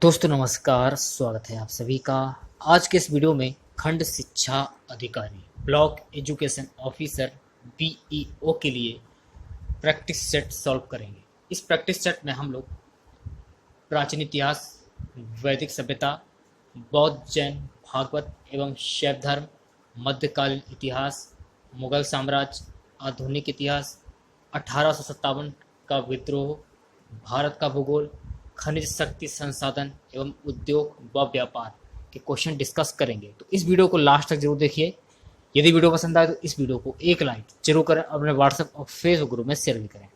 दोस्तों नमस्कार, स्वागत है आप सभी का। आज के इस वीडियो में खंड शिक्षा अधिकारी ब्लॉक एजुकेशन ऑफिसर बीईओ के लिए प्रैक्टिस सेट सॉल्व करेंगे। इस प्रैक्टिस सेट में हम लोग प्राचीन इतिहास, वैदिक सभ्यता, बौद्ध, जैन, भागवत एवं शैव धर्म, मध्यकालीन इतिहास, मुगल साम्राज्य, आधुनिक इतिहास, 1857 का विद्रोह, भारत का भूगोल, खनिज शक्ति संसाधन एवं उद्योग व व्यापार के क्वेश्चन डिस्कस करेंगे। तो इस वीडियो को लास्ट तक जरूर देखिए। यदि वीडियो पसंद आए तो इस वीडियो को एक लाइक जरूर करें, अपने व्हाट्सएप और फेसबुक ग्रुप में शेयर भी करें।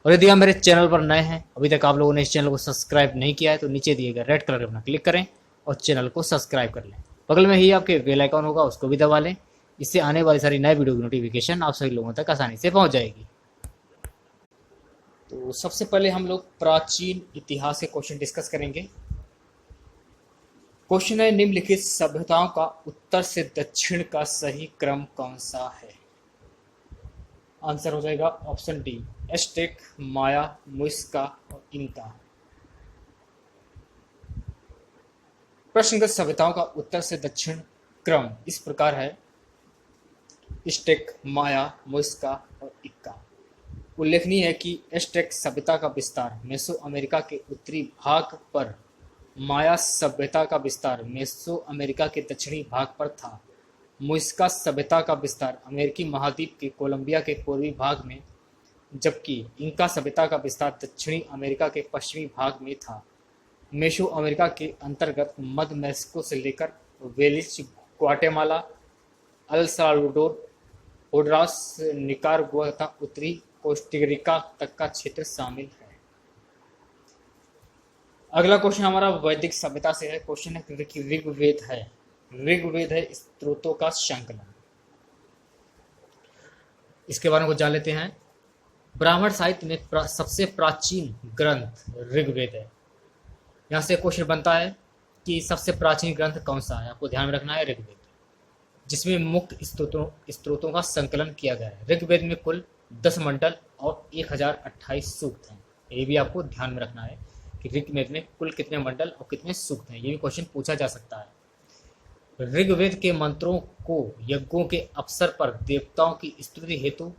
और यदि आप मेरे चैनल पर नए हैं, अभी तक आप लोगों ने इस चैनल को सब्सक्राइब नहीं किया है, तो नीचे दिए गए रेड कलर पर क्लिक करें और चैनल को सब्सक्राइब कर लें। बगल में ही आपके बेल आइकन होगा, उसको भी दबा लें। इससे आने वाली सारी नए वीडियो की नोटिफिकेशन आप सभी लोगों तक आसानी से पहुंच जाएगी। तो सबसे पहले हम लोग प्राचीन इतिहास के क्वेश्चन डिस्कस करेंगे। क्वेश्चन है, निम्नलिखित सभ्यताओं का उत्तर से दक्षिण का सही क्रम कौन सा है? आंसर हो जाएगा ऑप्शन डी, एस्टेक, माया, मुइस्का और इंका। प्रश्नगत सभ्यताओं का उत्तर से दक्षिण क्रम इस प्रकार है: एस्टेक, माया, मुइस्का और इक्का। उल्लेखनीय है कि एस्टेक सभ्यता का विस्तार मेसो अमेरिका के उत्तरी भाग पर, माया सभ्यता का विस्तार मेसो अमेरिका के दक्षिणी भाग पर था। मुइस्का सभ्यता का विस्तार अमेरिकी महाद्वीप के कोलंबिया के पूर्वी भाग में, जबकि इंका सभ्यता का विस्तार दक्षिणी अमेरिका के पश्चिमी भाग में था। मेसो अमेरिका के अंतर्गत मध्य मेक्सिको से लेकर Belize, Guatemala, El Salvador, Honduras, Nicaragua तथा उत्तरी कोस्टारिका तक का क्षेत्र शामिल है। अगला क्वेश्चन हमारा वैदिक सभ्यता से है। क्वेश्चन है ऋग्वेद है। ऋग्वेद है स्त्रोतों का संकलन। इसके बारे में कुछ जान लेते हैं। ब्राह्मण साहित्य में सबसे प्राचीन ग्रंथ ऋग्वेद है। यहाँ से क्वेश्चन बनता है कि सबसे प्राचीन ग्रंथ कौन सा है। आपको ध्यान में रखना है ऋग्वेद, जिसमें मुख्य स्त्रोतों का संकलन किया गया है। ऋग्वेद में कुल 10 मंडल और 1028 सूक्त हैं। ये भी आपको ध्यान में रखना है कि ऋग्वेद में कुल कितने मंडल और कितने सूक्त हैं। ये भी क्वेश्चन पूछा जा सकता है। ऋग्वेद के मंत्रों को यज्ञों के अवसर पर देवताओं की स्तुति हेतु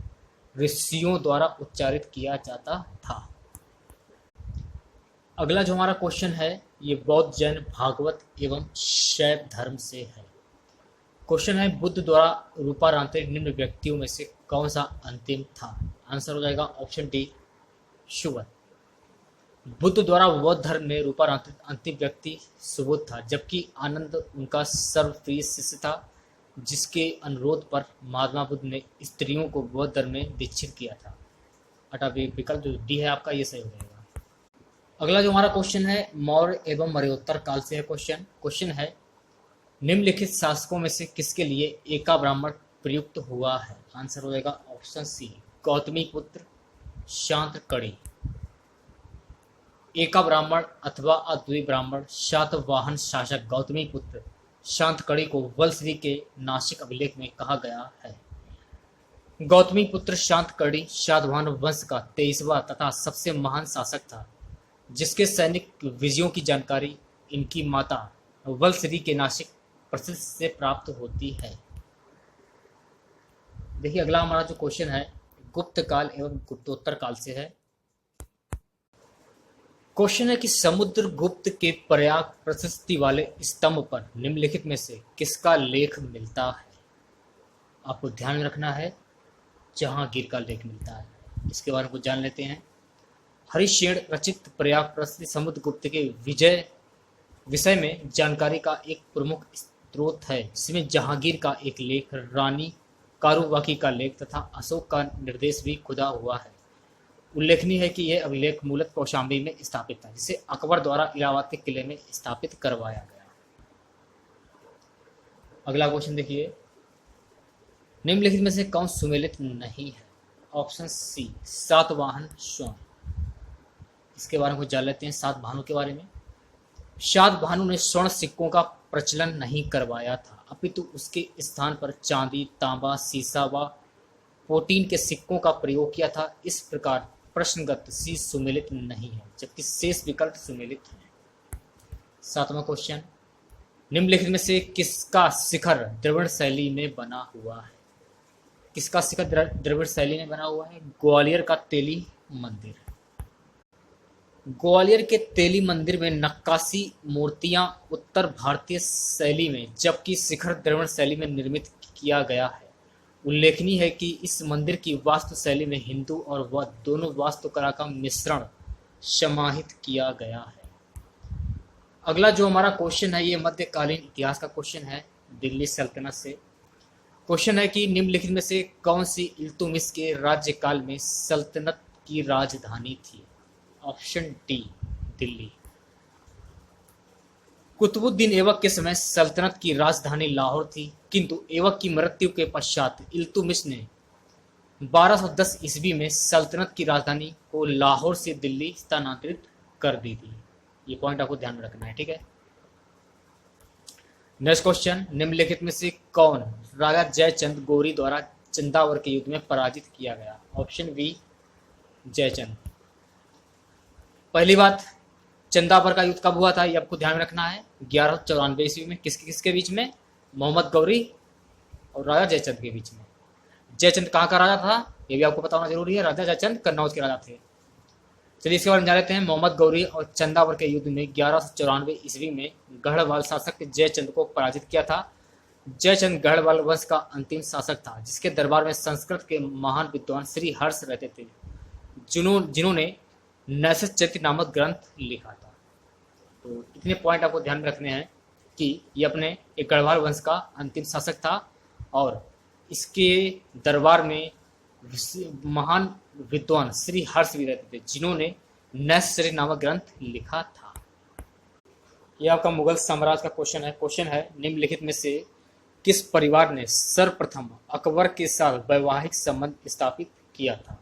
ऋषियों द्वारा उच्चारित किया जाता था। अगला जो हमारा क्वेश्चन है, ये बौद्ध, जैन, भागवत एवं शैव धर्म से है। क्वेश्चन है, बुद्ध द्वारा रूपांतरित निम्न व्यक्तियों में से कौन सा अंतिम था? आंसर हो जाएगा ऑप्शन डी, सुबुद्ध। बुद्ध द्वारा बौद्ध धर्म में रूपांतरित अंतिम व्यक्ति सुबुद्ध था, जबकि आनंद उनका सर्वप्रिय शिष्य था, जिसके अनुरोध पर महात्मा बुद्ध ने स्त्रियों को बौद्ध धर्म में दीक्षित किया था। अतः विकल्प जो डी है आपका, ये सही हो जाएगा। अगला जो हमारा क्वेश्चन है, मौर्य एवं मौर्योत्तर काल से है। क्वेश्चन है, निम्नलिखित शासकों में से किसके लिए एका ब्राह्मण प्रयुक्त हुआ है? आंसर हो जाएगा ऑप्शन सी, गौतमी पुत्र शांतकर्णी। एका ब्राह्मण अथवा अद्वितीय ब्राह्मण शातवाहन शासक गौतमी पुत्र शांतकर्णी को वलश्री के नासिक अभिलेख में कहा गया है। गौतमी पुत्र शांतकर्णी शातवाहन वंश का 23वां तथा सबसे महान शासक था, जिसके सैनिक विजयों की जानकारी इनकी माता वलश्री के नासिक प्रसिद्ध से प्राप्त होती है। देखिए अगला हमारा जो क्वेश्चन है, गुप्त काल एवं गुप्तोत्तर काल से है। क्वेश्चन है कि समुद्रगुप्त के प्रयाग प्रशस्ति वाले स्तंभ पर निम्नलिखित में से किसका लेख मिलता है? आपको ध्यान में रखना है, जहांगीर का लेख मिलता है। इसके बारे में कुछ जान लेते हैं। हरिशेन रचित प्रयाग प्रशस्ति समुद्रगुप्त के विषय में जानकारी का एक प्रमुख स्रोत है, जिसमें जहांगीर का एक लेख, रानी कारुबाकी का लेख तथा अशोक का निर्देश भी खुदा हुआ है। उल्लेखनीय है कि यह अभिलेख मूलतः कौशाम्बी में स्थापित था, जिसे अकबर द्वारा इलाहाबाद के किले में स्थापित करवाया गया। अगला क्वेश्चन देखिए, निम्नलिखित में से कौन सुमेलित नहीं है? ऑप्शन सी, सातवाहन स्वर्ण। इसके बारे में कुछ जान लेते हैं, सातवाहनों के बारे में। सातवाहनों ने स्वर्ण सिक्कों का प्रचलन नहीं करवाया था, अपितु उसके स्थान पर चांदी, तांबा, सीसा व पोटीन के सिक्कों का प्रयोग किया था। इस प्रकार प्रश्नगत सी सुमेलित नहीं है, जबकि शेष विकल्प सुमेलित हैं। 7वां क्वेश्चन, निम्नलिखित में से किसका शिखर द्रविड़ शैली में बना हुआ है? किसका शिखर द्रविड़ शैली में बना हुआ है? ग्वालियर का तेली मंदिर। ग्वालियर के तेली मंदिर में नक्काशी मूर्तियां उत्तर भारतीय शैली में, जबकि शिखर द्रविड़ शैली में निर्मित किया गया है। उल्लेखनीय है कि इस मंदिर की वास्तु शैली में हिंदू और बौद्ध दोनों वास्तुकला का मिश्रण समाहित किया गया है। अगला जो हमारा क्वेश्चन है ये मध्यकालीन इतिहास का क्वेश्चन है, दिल्ली सल्तनत से। क्वेश्चन है कि निम्नलिखित में से कौन सी इल्तुतमिश के राज्यकाल में सल्तनत की राजधानी थी? Option D, Delhi. कुतुबुद्दीन ऐबक के समय सल्तनत की राजधानी लाहौर थी, किंतु ऐबक की मृत्यु के पश्चात इल्तुतमिश ने 1210 ईस्वी में सल्तनत की राजधानी को लाहौर से दिल्ली स्थानांतरित कर दी थी। ये पॉइंट आपको ध्यान में रखना है, ठीक है। नेक्स्ट क्वेश्चन, निम्नलिखित में से कौन राजा जयचंद गौरी द्वारा चंदावर के युद्ध में पराजित किया गया? Option B, Jaichand. पहली बात, चंदावर का युद्ध कब हुआ था ये आपको ध्यान में रखना है, 1194 ईस्वी में। किसके बीच में? मोहम्मद गौरी और राजा जयचंद के बीच में। जयचंद कहाँ का राजा था ये भी आपको पता होना जरूरी है। राजा जयचंद कन्नौज के राजा थे। चलिए इसके बारे में जान लेते हैं। मोहम्मद गौरी और चंदावर के युद्ध में 1194 ईस्वी में गढ़वाल शासक जयचंद को पराजित किया था। जयचंद गढ़वाल वंश का अंतिम शासक था, जिसके दरबार में संस्कृत के महान विद्वान श्री हर्ष रहते थे, जिन्होंने नैषधचरित्र नामक ग्रंथ लिखा था। तो इतने पॉइंट आपको ध्यान में रखने हैं कि ये अपने एक गढ़वाल वंश का अंतिम शासक था और इसके दरबार में महान विद्वान श्री हर्ष भी रहते थे, जिन्होंने नैषधचरित्र नामक ग्रंथ लिखा था। यह आपका मुगल साम्राज्य का क्वेश्चन है। क्वेश्चन है, निम्नलिखित में से किस परिवार ने सर्वप्रथम अकबर के साथ वैवाहिक संबंध स्थापित किया था?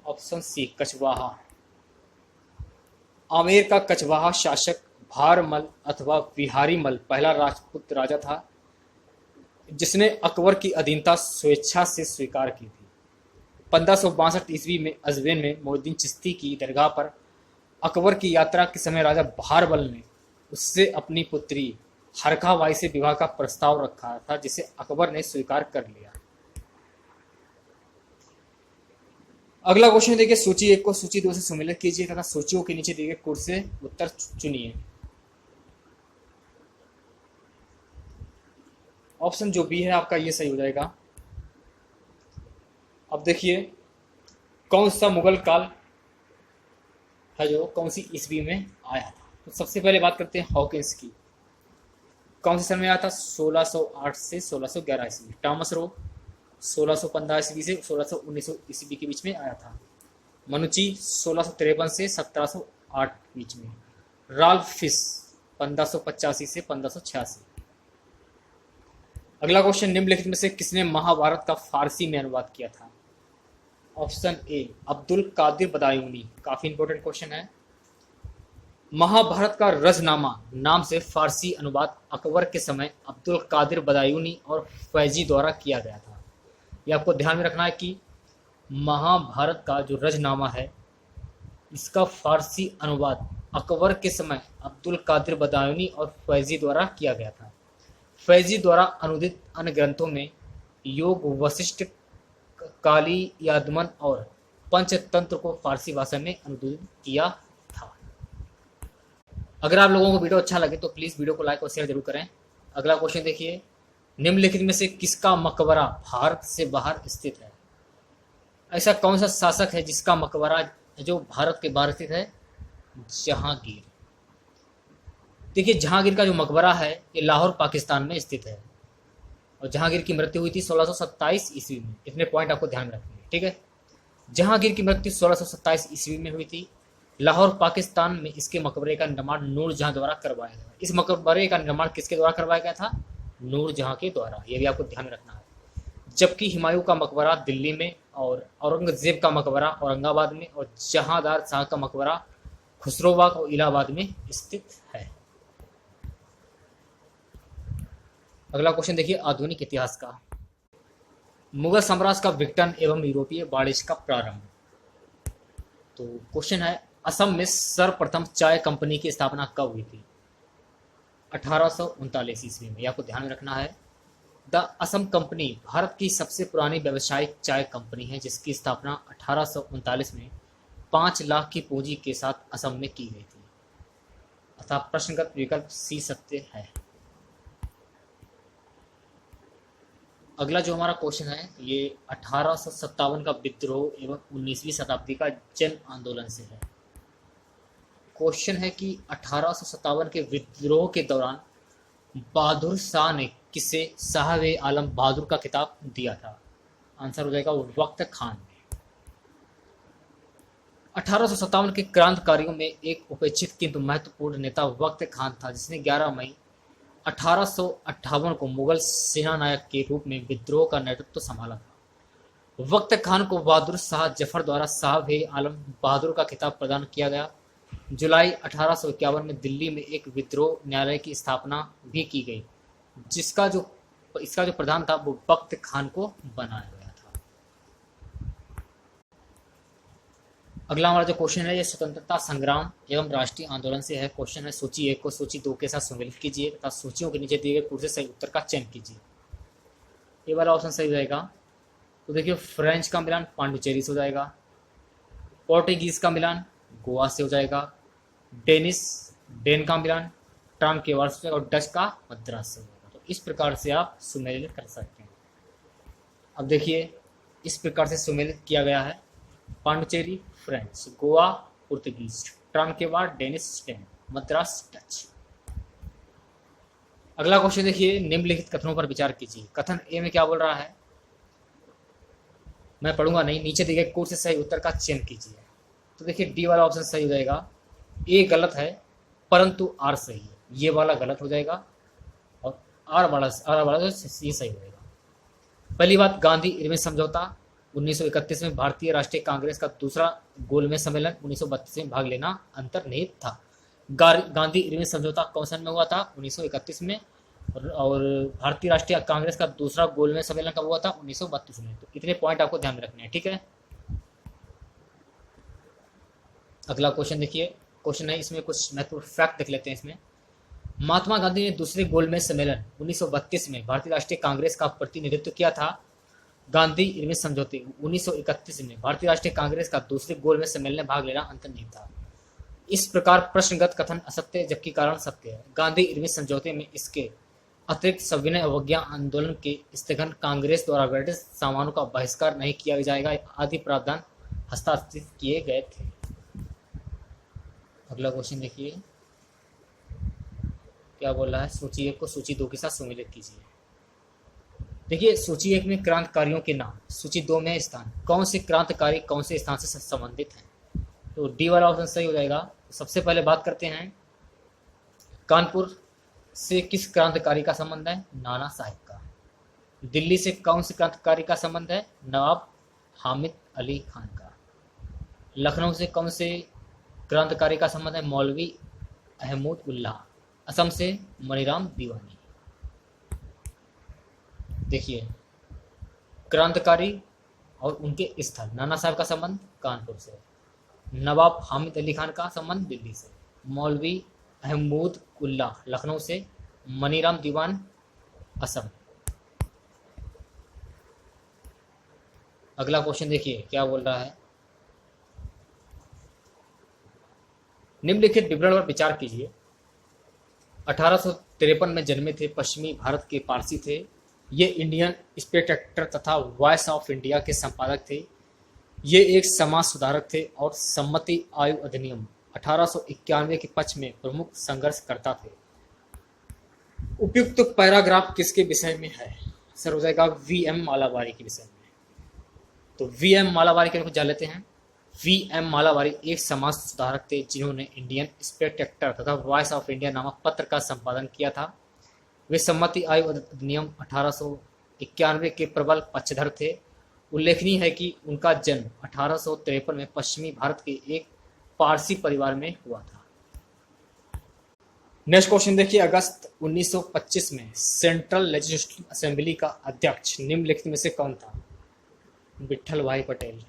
Option C, Kachhwaha. आमेर का कछवाहा शासक भारमल अथवा बिहारीमल पहला राजपूत राजा था, जिसने अकबर की अधीनता स्वेच्छा से स्वीकार की थी। 1562 ईस्वी में अजमेर में मोहिउद्दीन चिश्ती की दरगाह पर अकबर की यात्रा के समय राजा भारमल ने उससे अपनी पुत्री हरखाबाई से विवाह का प्रस्ताव रखा था, जिसे अकबर ने स्वीकार कर लिया। अगला क्वेश्चन देखिए, सूची 1 को सूची 2 से सम्मिलित कीजिए तथा सूचियों के नीचे दिए गए कोड से उत्तर चुनिए। ऑप्शन जो बी है आपका ये सही हो जाएगा। अब देखिए कौन सा मुगल काल है जो कौन सी ईस्वी में आया था। तो सबसे पहले बात करते हैं हॉकिंस की। कौन से सन में आया था? 1608 से 1611 ईस्वी। टॉमस रो 1615 ईस्वी से 1619 ईस्वी के बीच में आया था। मनुची 1653 से 1708 बीच में। राल्फ फिश 1585 से 1586। अगला क्वेश्चन, निम्नलिखित में से किसने महाभारत का फारसी में अनुवाद किया था? Option A, Abdul Qadir Badayuni. काफी इंपॉर्टेंट क्वेश्चन है। महाभारत का रजनामा नाम से फारसी अनुवाद अकबर के समय अब्दुल कादिर बदायूनी और फैजी द्वारा किया गया था। यह आपको ध्यान में रखना है कि महाभारत का जो रजनामा है इसका फारसी अनुवाद अकबर के समय अब्दुल कादिर बदायूनी और फैजी द्वारा किया गया था। फैजी द्वारा अनुदित अन्य ग्रंथों में योग, वशिष्ठ, काली यादमन और पंचतंत्र को फारसी भाषा में अनुदित किया था। अगर आप लोगों को वीडियो अच्छा लगे तो प्लीज़ वीडियो को लाइक और शेयर जरूर करें। अगला क्वेश्चन देखिए, निम्नलिखित में से किसका मकबरा भारत से बाहर स्थित है? ऐसा कौन सा शासक है जिसका मकबरा जो भारत के बाहर स्थित है? जहांगीर। देखिए जहांगीर का जो मकबरा है ये लाहौर पाकिस्तान में स्थित है और जहांगीर की मृत्यु हुई थी 1627 ईस्वी में। इतने पॉइंट आपको ध्यान में रखने हैं, ठीक है। जहांगीर की मृत्यु 1627 ईस्वी में हुई थी। लाहौर पाकिस्तान में इसके मकबरे का निर्माण नूरजहां द्वारा करवाया गया। इस मकबरे का निर्माण किसके द्वारा करवाया गया था? नूरजहां के द्वारा। यह भी आपको ध्यान में रखना है। जबकि हुमायूं का मकबरा दिल्ली में और औरंगजेब का मकबरा औरंगाबाद में और जहांदार शाह का मकबरा खुसरोबाग और इलाहाबाद में स्थित है। अगला क्वेश्चन देखिए, आधुनिक इतिहास का। मुगल साम्राज्य का विघटन एवं यूरोपीय बारिश का प्रारंभ। तो क्वेश्चन है, असम में सर्वप्रथम चाय कंपनी की स्थापना कब हुई थी? 1839 ईस्वी में, आपको ध्यान में रखना है। द असम कंपनी भारत की सबसे पुरानी व्यावसायिक चाय कंपनी है, जिसकी स्थापना 1839 में 5 लाख की पूंजी के साथ असम में की गई थी। अतः प्रश्नगत विकल्प सी सत्य है। अगला जो हमारा क्वेश्चन है ये 1857 का विद्रोह एवं 19वीं शताब्दी का जन आंदोलन से है। क्वेश्चन है कि 1857 के विद्रोह के दौरान बहादुर शाह ने किसे साहब ए आलम बहादुर का खिताब दिया था? आंसर हो जाएगा वक्त खान ने। 1857 के क्रांतिकारियों में एक उपेक्षित किंतु महत्वपूर्ण नेता वक्त खान था, जिसने 11 मई 1858 को मुगल सेनानायक के रूप में विद्रोह का नेतृत्व संभाला था। वक्त खान को बहादुर शाह जफर द्वारा साहब ए आलम बहादुर का खिताब प्रदान किया गया। जुलाई 1851 में दिल्ली में एक विद्रोह न्यायालय की स्थापना भी की गई, इसका जो प्रधान था वो वक्त खान को बनाया गया था। अगला हमारा जो क्वेश्चन है ये स्वतंत्रता संग्राम एवं राष्ट्रीय आंदोलन से है। क्वेश्चन है सूची 1 को सूची 2 के साथ सम्मिलित कीजिए तथा सूचियों के नीचे दिए गए पूर्व से सही उत्तर का चयन कीजिए। ये वाला ऑप्शन सही हो जाएगा। तो देखिए, फ्रेंच का मिलान पांडिचेरी से हो जाएगा, पोर्टुगीज का मिलान गोवा से हो जाएगा, डेन का मिलान ट्रांकेवार से और डच का मद्रास से हो जाएगा। तो इस प्रकार से आप सुमेलित कर सकते हैं। अब देखिए, इस प्रकार से सुमेलित किया गया है। पांडिचेरी फ्रेंच, गोवा पुर्तगीज, Tranquebar Danish, Dane, Madras Dutch. अगला क्वेश्चन देखिए, निम्नलिखित कथनों पर विचार कीजिए। कथन ए में क्या बोल रहा है, मैं पढ़ूंगा नहीं, नीचे दिए गए कोर्स से सही उत्तर का चयन कीजिए। तो देखिए, डी वाला ऑप्शन सही हो जाएगा। ए गलत है परंतु आर सही है, ये वाला गलत हो जाएगा और आर वाला ये सही हो जाएगा। पहली बात, गांधी इरविन समझौता 1931 में भारतीय राष्ट्रीय कांग्रेस का दूसरा गोलमेज सम्मेलन 1932 में भाग लेना अंतर्निहित था। गांधी इरविन समझौता कौन सन में हुआ था? 1931 में। और भारतीय राष्ट्रीय कांग्रेस का दूसरा गोलमेज सम्मेलन कब हुआ था? 1932 में। तो इतने पॉइंट आपको ध्यान में रखने हैं, ठीक है। अगला क्वेश्चन देखिए, क्वेश्चन है, इसमें कुछ महत्वपूर्ण फैक्ट देख लेते हैं। इसमें महात्मा गांधी ने दूसरे गोलमेज सम्मेलन 1932 में भारतीय राष्ट्रीय कांग्रेस का प्रतिनिधित्व किया था। गांधी इरविन समझौते 1931 में भारतीय राष्ट्रीय कांग्रेस का दूसरे गोलमेज सम्मेलन में भाग लेना अंतर्निहित था। इस प्रकार प्रश्नगत कथन असत्य जबकि कारण सत्य है। गांधी इरविन समझौते में इसके अतिरिक्त सविनय अवज्ञा आंदोलन के स्थगन, कांग्रेस द्वारा ब्रिटिश सामानों का बहिष्कार नहीं किया जाएगा आदि प्रावधान हस्ताक्षरित किए गए थे। अगला क्वेश्चन देखिए, क्या बोल रहा है, सूची 1 को सूची 2 के साथ सम्मिलित कीजिए। देखिए, सूची 1 में क्रांतिकारियों के नाम, सूची 2 में स्थान, कौन से क्रांतिकारी कौन से स्थान से संबंधित हैं। तो डी वाला ऑप्शन सही हो जाएगा। सबसे पहले बात करते हैं, कानपुर से किस क्रांतिकारी का संबंध है? नाना साहिब का। दिल्ली से कौन से क्रांतिकारी का संबंध है? नवाब हामिद अली खान का। लखनऊ से कौन से क्रांतिकारी का संबंध है? मौलवी अहमद उल्लाह। असम से मनीराम दीवानी। देखिए, क्रांतिकारी और उनके स्थल, नाना साहब का संबंध कानपुर से, नवाब हामिद अली खान का संबंध दिल्ली से, मौलवी अहमद उल्लाह लखनऊ से, मनीराम दीवान असम। अगला क्वेश्चन देखिए क्या बोल रहा है, निम्नलिखित विवरण पर विचार कीजिए। 1853 में जन्मे थे, पश्चिमी भारत के पारसी थे। ये इंडियन स्पेक्टेटर तथा वॉइस ऑफ इंडिया के संपादक थे। ये एक समाज सुधारक थे और सम्मति आयु अधिनियम 1891 के पक्ष में प्रमुख संघर्षकर्ता थे। उपयुक्त पैराग्राफ किसके विषय में है? सर हो जाएगा वी.एम. मालाबारी के विषय में। तो वी.एम. मालाबारी के जान लेते हैं। वी.एम. मालाबारी एक समाज सुधारक थे जिन्होंने इंडियन स्पेक्टेटर तथा वॉइस ऑफ इंडिया नामक पत्र का संपादन किया था। वे सम्मति आयु अधिनियम 1891 के प्रबल पक्षधर थे। उल्लेखनीय है कि उनका जन्म 1853 में पश्चिमी भारत के एक पारसी परिवार में हुआ था। नेक्स्ट क्वेश्चन देखिए, अगस्त 1925 में सेंट्रल लेजिस्लेटिव असेंबली का अध्यक्ष निम्नलिखित में से कौन था? विट्ठल भाई पटेल।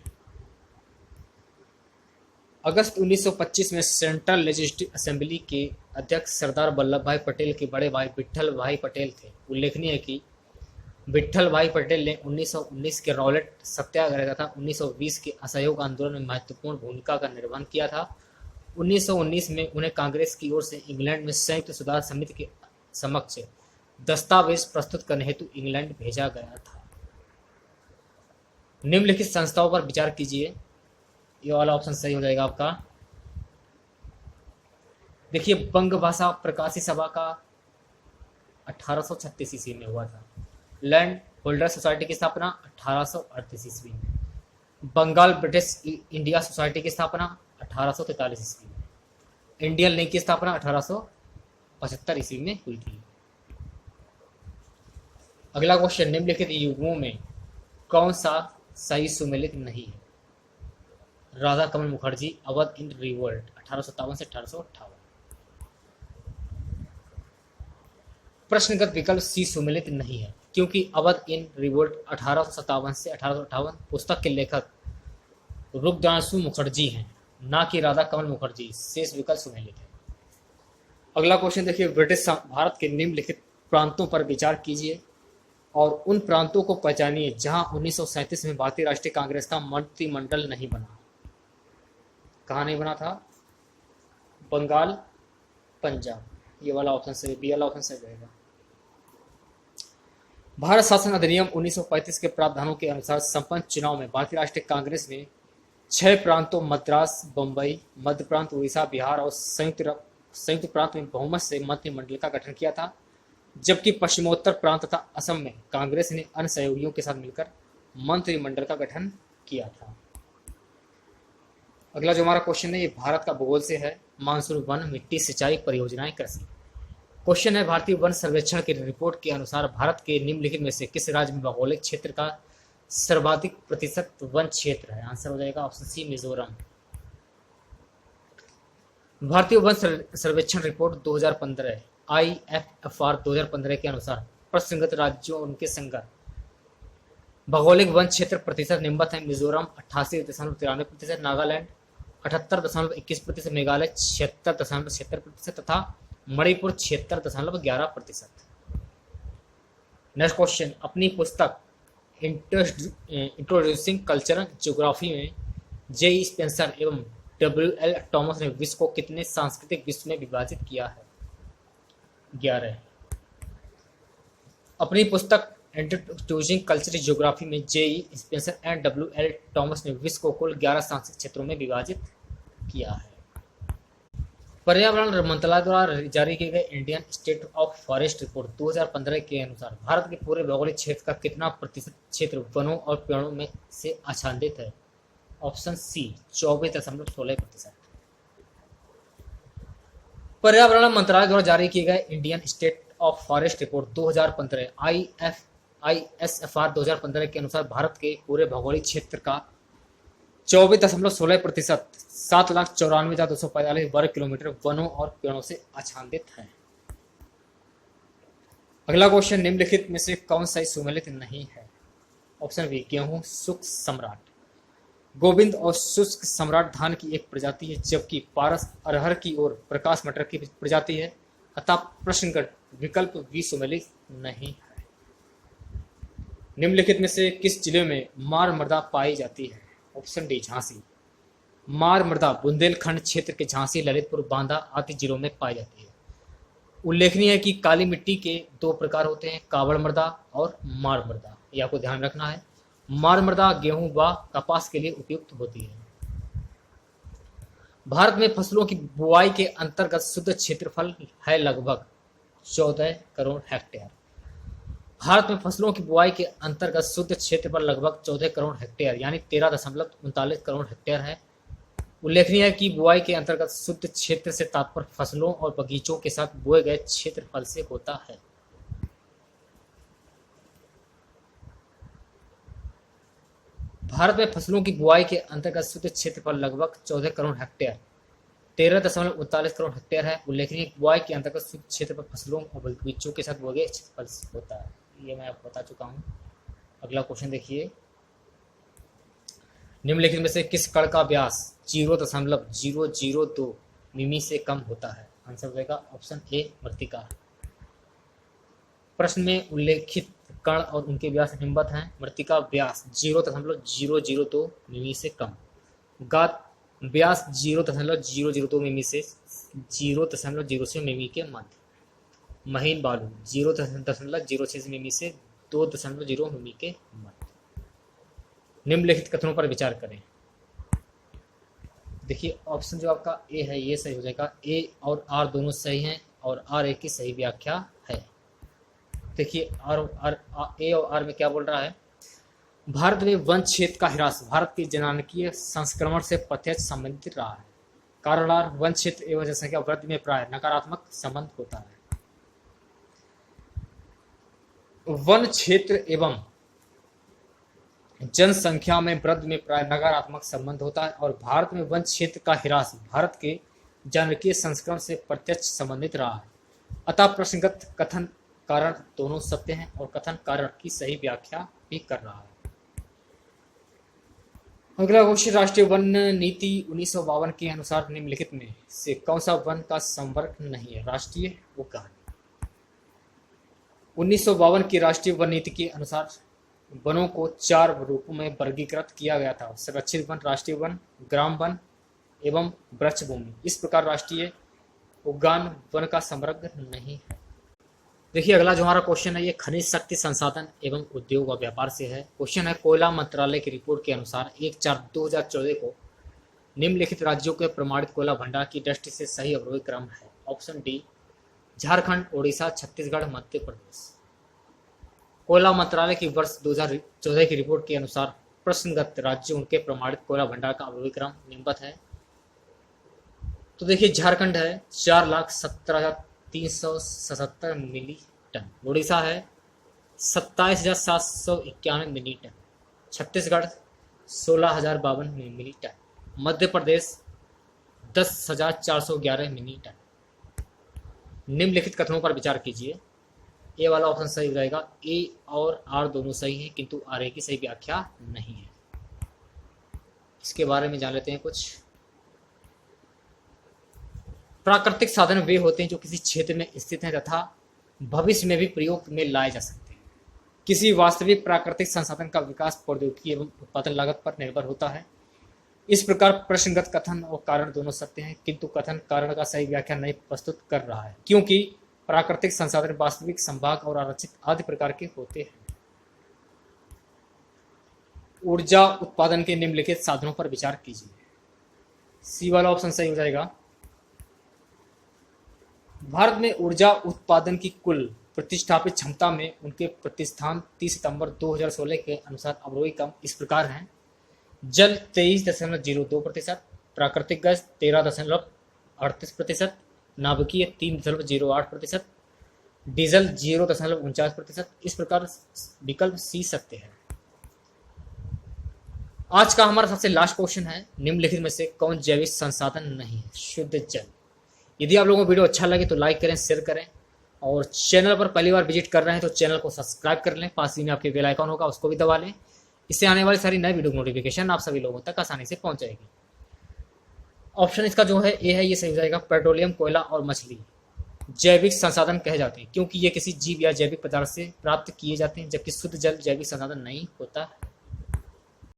अगस्त 1925 में सेंट्रल लेजिस्लेटिव असेंबली के अध्यक्ष सरदार वल्लभ भाई पटेल के बड़े भाई विट्ठल भाई पटेल थे। उल्लेखनीय है कि विट्ठल भाई पटेल ने 1919 के रॉलेट सत्याग्रह तथा 1920 के असहयोग आंदोलन में महत्वपूर्ण भूमिका का निर्वहन किया था। 1919 में उन्हें कांग्रेस की ओर से इंग्लैंड में संयुक्त सुधार समिति के समक्ष दस्तावेज प्रस्तुत करने हेतु इंग्लैंड भेजा गया था। निम्नलिखित संस्थाओं पर विचार कीजिए। ये वाला ऑप्शन सही हो जाएगा आपका। देखिए, बंग भाषा प्रकाशी सभा का 1836 ईस्वी में हुआ था। लैंड होल्डर सोसाइटी की स्थापना 1838 ईस्वी में। बंगाल ब्रिटिश इंडिया सोसाइटी की स्थापना 1843 ईस्वी में। इंडियन लीग की स्थापना 1875 ईस्वी में हुई थी। अगला क्वेश्चन, निम्नलिखित युगों में कौन सा सही सुमेलित नहीं है? राधा कमल मुखर्जी, अवध इन रिवोल्ट 1857 से 1858। प्रश्नगत विकल्प सी सुमेलित नहीं है क्योंकि अवध इन रिवोल्ट 1857 से 1858 पुस्तक के लेखक रुद्रांशु मुखर्जी हैं, ना कि राधा कमल मुखर्जी। शेष विकल्प सुमेलित है। अगला क्वेश्चन देखिए, ब्रिटिश भारत के निम्नलिखित प्रांतों पर विचार कीजिए और उन प्रांतों को पहचानिए जहां 1937 में भारतीय राष्ट्रीय कांग्रेस का मंत्रिमंडल नहीं बना। कहाँ नहीं बना था? बंगाल, पंजाब। ये वाला ऑप्शन सही, बी वाला ऑप्शन सही रहेगा। भारत शासन अधिनियम 1935 के प्रावधानों के अनुसार संपन्न चुनाव में भारतीय राष्ट्रीय कांग्रेस ने 6 प्रांतों मद्रास, बंबई, मध्य प्रांत, उड़ीसा, बिहार और संयुक्त प्रांत में बहुमत से मंत्रिमंडल का गठन किया था, जबकि पश्चिमोत्तर प्रांत तथा असम में कांग्रेस ने अन्य सहयोगियों के साथ मिलकर मंत्रिमंडल का गठन किया था। अगला जो हमारा क्वेश्चन है ये भारत का भूगोल से है। मानसून वन, मिट्टी, सिंचाई, परियोजनाएं, कृषि। क्वेश्चन है, भारतीय वन सर्वेक्षण की रिपोर्ट के अनुसार भारत के निम्नलिखित में से किस राज्य में भौगोलिक क्षेत्र का सर्वाधिक प्रतिशत वन क्षेत्र है? आंसर हो जाएगा ऑप्शन सी, मिजोरम। भारतीय वन सर्वेक्षण रिपोर्ट 2015 IFFR 2015 के अनुसार प्रश्नगत राज्यों और उनके संगत भौगोलिक वन क्षेत्र प्रतिशत निम्नलिखित है। मिजोरम 88.93%, नागालैंड 78.21%, मेघालय 76.76% तथा मणिपुर 76.11%। नेक्स्ट क्वेश्चन, अपनी पुस्तक इंट्रोड्यूसिंग कल्चरल ज्योग्राफी में J.E. स्पेंसर एवं W.L. टॉमस ने विश्व को कितने सांस्कृतिक विश्व में विभाजित किया है? 11। अपनी पुस्तक इंट्रोड्यूसिंग कल्चरल ज्योग्राफी में J.E. Spencer and W.L. Thomas ने विश्व को कुल 11 सांस्कृतिक क्षेत्रों में विभाजित किया है। पर्यावरण मंत्रालय द्वारा जारी किए गए Indian state of forest report 2015 के अनुसार भारत के पूरे भौगोलिक क्षेत्र का कितना प्रतिशत क्षेत्र वनों और पेड़ों में से आच्छादित है? Option C, 24.16%। पर्यावरण मंत्रालय द्वारा जारी किए गए Indian state of forest report 2015 ISFR 2015 के अनुसार भारत के पूरे भौगोलिक क्षेत्र का 24.16% 7,94,245 वर्ग किलोमीटर वनों और पेड़ों से आच्छादित है। अगला क्वेश्चन, निम्नलिखित में से कौन सा सुमेलित नहीं है? ऑप्शन बी, गेहूं शुष्क सम्राट। गोविंद और शुष्क सम्राट धान की एक प्रजाति है, जबकि पारस अरहर की और प्रकाश मटर की प्रजाति है, अतः प्रश्नगत विकल्प बी सुमेलित नहीं है। निम्नलिखित में से किस जिले में मार मृदा पाई जाती है? Option D, Jhansi. मार मृदा बुंदेलखंड क्षेत्र के झांसी, ललितपुर, बांदा आदि जिलों में पाई जाती है। उल्लेखनीय है कि काली मिट्टी के 2 प्रकार होते हैं, कावड़ मृदा और मार मृदा। यह आपको ध्यान रखना है। मार मृदा गेहूं व कपास के लिए उपयुक्त होती है। भारत में फसलों की बुआई के अंतर्गत शुद्ध क्षेत्रफल है लगभग 14 करोड़ हेक्टेयर। भारत में फसलों की बुआई के अंतर्गत शुद्ध क्षेत्रफल लगभग 14 करोड़ हेक्टेयर यानी 13.39 करोड़ हेक्टेयर है। उल्लेखनीय है कि बुआई के अंतर्गत शुद्ध क्षेत्र से तात्पर्य फसलों और बगीचों के साथ बोए गए क्षेत्रफल से होता है। भारत में फसलों की बुआई के अंतर्गत शुद्ध क्षेत्रफल लगभग 14 करोड़ हेक्टेयर 13.39 करोड़ हेक्टेयर है। उल्लेखनीय बुआई के अंतर्गत शुद्ध क्षेत्रफल फसलों और बगीचों के साथ बोए गए क्षेत्रफल से होता है। ये मैं आपको बता चुका हूँ। अगला क्वेश्चन देखिए, निम्नलिखित में से किस कण का व्यास 0.002 मिमी से कम होता है। आंसर हो जाएगा ऑप्शन ए मृत्तिका। प्रश्न में उल्लेखित कण और उनके व्यास निम्नवत हैं। मृत्तिका व्यास 0.002 मिमी से कम, गात व्यास 0.002 मिमी से 0.06 मिमी के मध्य, महीन बालू 0.06 मिमी से 2.0 मिमी के मध्य। निम्नलिखित कथनों पर विचार करें। देखिए ऑप्शन जो आपका ए है ये सही हो जाएगा। ए और आर दोनों सही हैं और आर ए की सही व्याख्या है। देखिए ए और आर में क्या बोल रहा है। भारत में वन क्षेत्र का ह्रास भारत के जनांकीय संस्करण से प्रत्यक्ष संबंधित रहा है। कारण आर वन क्षेत्र एवं जनसंख्या वृद्धि में प्राय नकारात्मक संबंध होता है। वन क्षेत्र एवं जनसंख्या में वृद्धि में प्राय नकारात्मक संबंध होता है और भारत में वन क्षेत्र का ह्रास भारत के जनांकीय संस्करण से प्रत्यक्ष संबंधित रहा है। अतः प्रश्नगत कथन कारण दोनों सत्य हैं और कथन कारण की सही व्याख्या भी कर रहा है। अगला क्वेश्चन, राष्ट्रीय वन नीति 1952 के अनुसार निम्नलिखित में से कौन सा वन का संवर्ग नहीं है। राष्ट्रीय उद्यान 1952 की राष्ट्रीय वन नीति के अनुसार वनों को 4 रूपों में वर्गीकृत किया गया था। संरक्षित वन, राष्ट्रीय वन, ग्राम वन एवं वृक्ष भूमि। इस प्रकार राष्ट्रीय उद्यान वन का संवर्ग नहीं है। देखिए अगला जो हमारा क्वेश्चन है ये खनिज शक्ति संसाधन एवं उद्योग और व्यापार से है। क्वेश्चन है कोयला मंत्रालय की रिपोर्ट के अनुसार 1/4/2014 को निम्नलिखित राज्यों के प्रमाणित कोयला भंडार की दृष्टि से सही अवरोही क्रम है। Option D Jharkhand, Odisha, Chhattisgarh, Madhya Pradesh. कोयला मंत्रालय की वर्ष 2014 की रिपोर्ट के अनुसार प्रश्नगत राज्यों उनके प्रमाणित कोयला भंडार का अवरोही क्रम निम्नवत है। तो देखिए झारखंड है 4,17,377 मिली टन, ओडिशा है 27,791 मिली टन, छत्तीसगढ़ 16,052 मिली टन, मध्य प्रदेश 10,411 मिली टन। निम्नलिखित कथनों पर विचार कीजिए। ए वाला ऑप्शन सही हो जाएगा। ए और आर दोनों सही हैं किंतु आर ए की सही व्याख्या नहीं है। इसके बारे में जान लेते हैं कुछ। प्राकृतिक साधन वे होते हैं जो किसी क्षेत्र में स्थित हैं तथा भविष्य में भी प्रयोग में लाए जा सकते हैं। किसी वास्तविक प्राकृतिक संसाधन का विकास प्रौद्योगिकी एवं उत्पादन लागत पर निर्भर होता है। इस प्रकार प्रश्नगत कथन और कारण दोनों सत्य हैं किंतु कथन कारण का सही व्याख्या नहीं प्रस्तुत कर रहा है क्योंकि प्राकृतिक संसाधन वास्तविक, संभाग और आरक्षित आदि प्रकार के होते हैं। ऊर्जा उत्पादन के निम्नलिखित साधनों पर विचार कीजिए। सी वाला ऑप्शन सही हो जाएगा। भारत में ऊर्जा उत्पादन की कुल प्रतिष्ठापित क्षमता में उनके प्रतिष्ठान 30 सितंबर 2016 के अनुसार अवरोही क्रम इस प्रकार हैं। जल 23.02%, प्राकृतिक गैस 13.38%, नाभिकीय 3.08%, डीजल 0.49%। इस प्रकार विकल्प सी सत्य है। आज का हमारा सबसे लास्ट क्वेश्चन है निम्नलिखित में से कौन जैविक संसाधन नहीं है। शुद्ध जल। यदि आप लोगों को वीडियो अच्छा लगे तो लाइक करें, शेयर करें और चैनल पर पहली बार विजिट कर रहे हैं तो चैनल को सब्सक्राइब कर लें। पास ही में आपके बेल आइकन होगा उसको भी दबा लें। इससे आने वाली सारी नई वीडियो नोटिफिकेशन आप सभी लोगों तक आसानी से पहुंच जाएगी। ऑप्शन इसका जो है ए है ये सही हो जाएगा। पेट्रोलियम, कोयला और मछली जैविक संसाधन कहे जाते हैं क्योंकि ये किसी जीव या जैविक पदार्थ से प्राप्त किए जाते हैं जबकि शुद्ध जल जैविक संसाधन नहीं होता है।